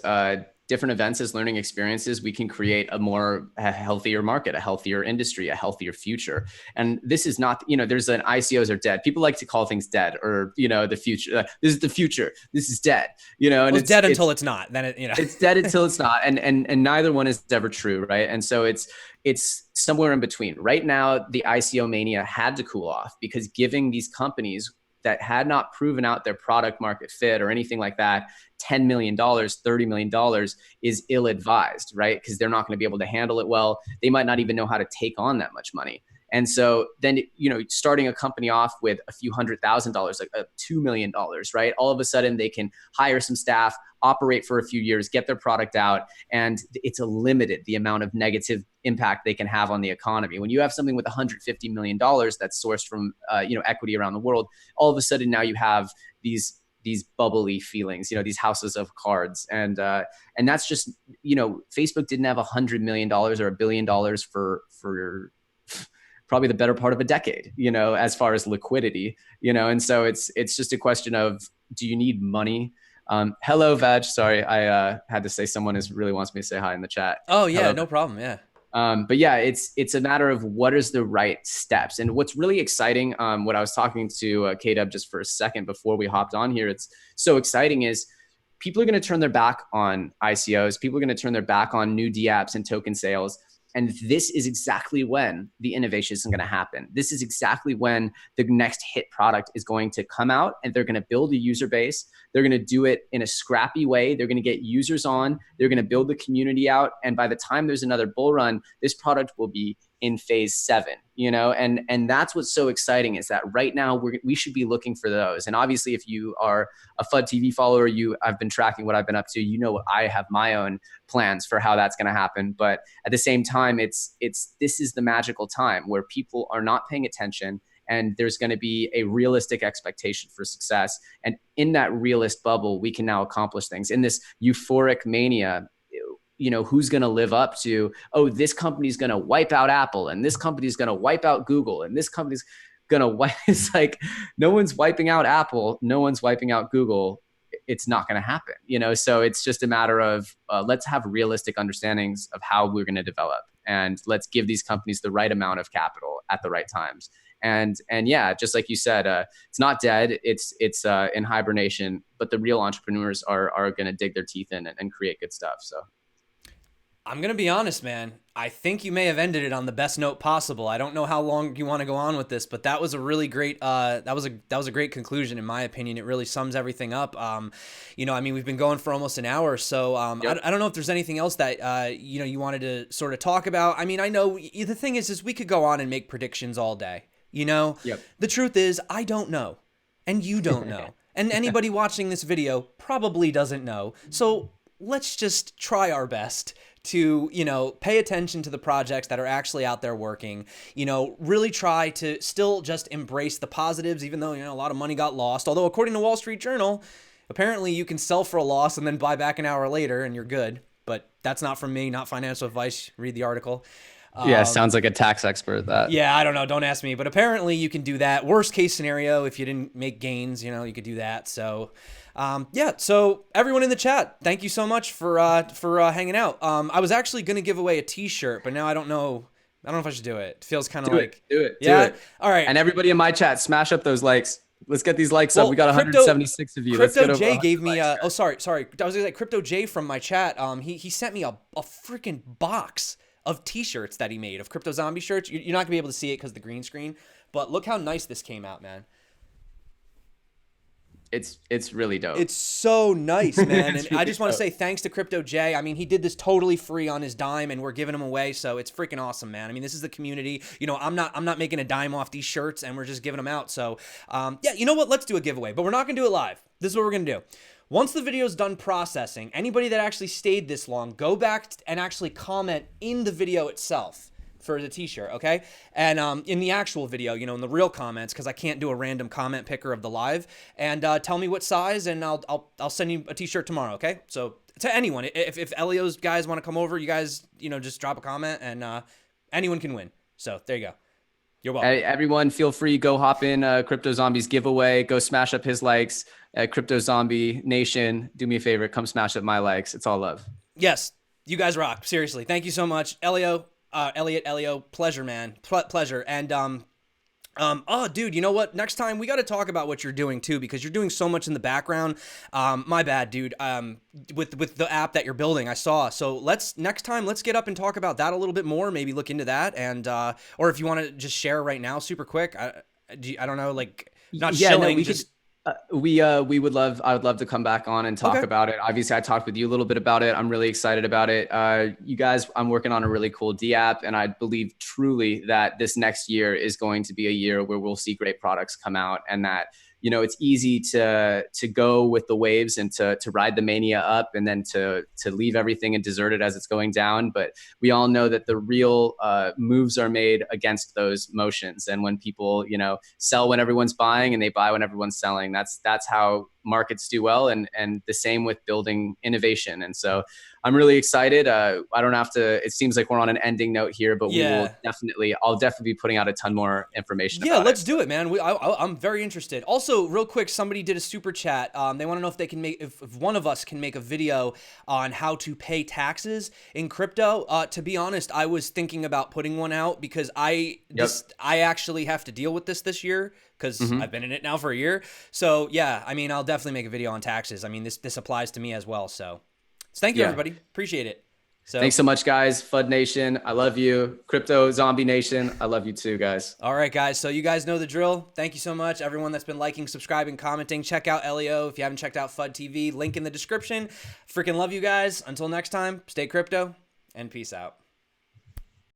different events as learning experiences, we can create a healthier market, a healthier industry, a healthier future. And this is not, there's an ICOs are dead. People like to call things dead, or, the future. This is the future. This is dead, and it's dead until it's not. Then it's dead until it's not. And neither one is ever true. Right. And so it's somewhere in between. Right now, the ICO mania had to cool off, because giving these companies that had not proven out their product market fit or anything like that, $10 million, $30 million is ill-advised, right? Because they're not going to be able to handle it well. They might not even know how to take on that much money. And so then, starting a company off with a few $100,000, like $2 million, right? All of a sudden they can hire some staff, operate for a few years, get their product out, and it's limited the amount of negative impact they can have on the economy. When you have something with $150 million that's sourced from, equity around the world, all of a sudden now you have these bubbly feelings, these houses of cards. And that's just, Facebook didn't have $100 million or $1 billion for probably the better part of a decade, as far as liquidity, and so it's just a question of, do you need money? Hello, Vag. Sorry, I had to say someone really wants me to say hi in the chat. Oh yeah, hello. No problem. Yeah. But yeah, it's a matter of what is the right steps. And what's really exciting, what I was talking to K-Dub just for a second before we hopped on here, it's so exciting, is people are going to turn their back on ICOs. People are going to turn their back on new DApps and token sales. And this is exactly when the innovation is going to happen. This is exactly when the next hit product is going to come out, and they're going to build a user base. They're going to do it in a scrappy way. They're going to get users on. They're going to build the community out. And by the time there's another bull run, this product will be in phase 7, you know, and that's what's so exciting, is that right now we should be looking for those. And obviously, if you are a FUD TV follower, I've been tracking what I've been up to. You know, I have my own plans for how that's going to happen. But at the same time, this is the magical time where people are not paying attention, and there's going to be a realistic expectation for success. And in that realist bubble, we can now accomplish things. In this euphoric mania, you know, who's going to live up to, oh, this company's going to wipe out Apple, and this company's going to wipe out Google, and this company's going to wipe. It's like, no one's wiping out Apple. No one's wiping out Google. It's not going to happen, you know? So it's just a matter of let's have realistic understandings of how we're going to develop, and let's give these companies the right amount of capital at the right times. And yeah, just like you said, it's not dead. It's in hibernation, but the real entrepreneurs are going to dig their teeth in and create good stuff. So. I'm going to be honest, man. I think you may have ended it on the best note possible. I don't know how long you want to go on with this, but that was a really great, that was a great conclusion, in my opinion. It really sums everything up. You know, I mean, we've been going for almost an hour. So, Yep. I don't know if there's anything else that, you know, you wanted to sort of talk about. I mean, I know the thing is we could go on and make predictions all day, you know? Yep. The truth is, I don't know, and you don't know. And anybody watching this video probably doesn't know. So let's just try our best to, you know, pay attention to the projects that are actually out there working, you know, really try to still just embrace the positives, even though, you know, a lot of money got lost. Although according to Wall Street Journal, apparently you can sell for a loss and then buy back an hour later and you're good. But that's not from me, not financial advice. Read the article. Yeah, sounds like a tax expert. That. Yeah, I don't know. Don't ask me. But apparently you can do that. Worst case scenario, if you didn't make gains, you know, you could do that. So, yeah. So everyone in the chat, thank you so much for hanging out. I was actually going to give away a T-shirt, but now I don't know. I don't know if I should do it. It feels kind of like. Do it. Yeah. Do it. All right. And everybody in my chat, smash up those likes. Let's get these likes up. We got 176 of you. Crypto J gave me oh, sorry. I was gonna say Crypto J from my chat. He sent me a freaking box of T-shirts that he made, of Crypto Zombie shirts. You're not gonna be able to see it because of the green screen, but look how nice this came out, man. It's really dope. It's so nice, man. And I just want to say thanks to Crypto J. I mean, he did this totally free on his dime, and we're giving them away, so it's freaking awesome, man. I mean, this is the community. You know, I'm not making a dime off these shirts, and we're just giving them out. So, yeah, you know what? Let's do a giveaway, but we're not gonna do it live. This is what we're gonna do. Once the video is done processing, anybody that actually stayed this long, go back and actually comment in the video itself for the T-shirt, okay? And in the actual video, you know, in the real comments, because I can't do a random comment picker of the live. And tell me what size, and I'll send you a T-shirt tomorrow, okay? So to anyone, if Elio's guys want to come over, you guys, you know, just drop a comment, and anyone can win. So there you go. You're welcome. Everyone, feel free, go hop in Crypto Zombies giveaway. Go smash up his likes. Crypto Zombie Nation, do me a favor, come smash up my likes. It's all love. Yes, you guys rock. Seriously, thank you so much, Elio. Elio, pleasure, man. Pleasure. And, oh, dude, you know what? Next time we got to talk about what you're doing too, because you're doing so much in the background. My bad, dude. With the app that you're building, I saw. So next time, let's get up and talk about that a little bit more. Maybe look into that. And, or if you want to just share right now, super quick. I don't know, like not shilling, no, just. I would love to come back on and talk about it. Obviously, I talked with you a little bit about it. I'm really excited about it. You guys, I'm working on a really cool D app, and I believe truly that this next year is going to be a year where we'll see great products come out, and that, you know, it's easy to go with the waves and to ride the mania up, and then to leave everything and desert it as it's going down. But we all know that the real moves are made against those motions. And when people, you know, sell when everyone's buying and they buy when everyone's selling, that's how markets do well. And the same with building innovation. And so I'm really excited. I don't have to, it seems like we're on an ending note here, but I'll definitely be putting out a ton more information. Yeah, let's do it, man. I'm very interested. Also, real quick, somebody did a super chat. They want to know if they can if one of us can make a video on how to pay taxes in crypto. To be honest, I was thinking about putting one out because I actually have to deal with this year, because I've been in it now for a year. So yeah, I mean, I'll definitely make a video on taxes. I mean, this applies to me as well. So thank you, everybody. Appreciate it. So thanks so much, guys. FUD Nation, I love you. Crypto Zombie Nation, I love you too, guys. all right, guys. So you guys know the drill. Thank you so much, everyone that's been liking, subscribing, commenting. Check out Elio if you haven't checked out FUD TV. Link in the description. Freaking love you guys. Until next time, stay crypto and peace out.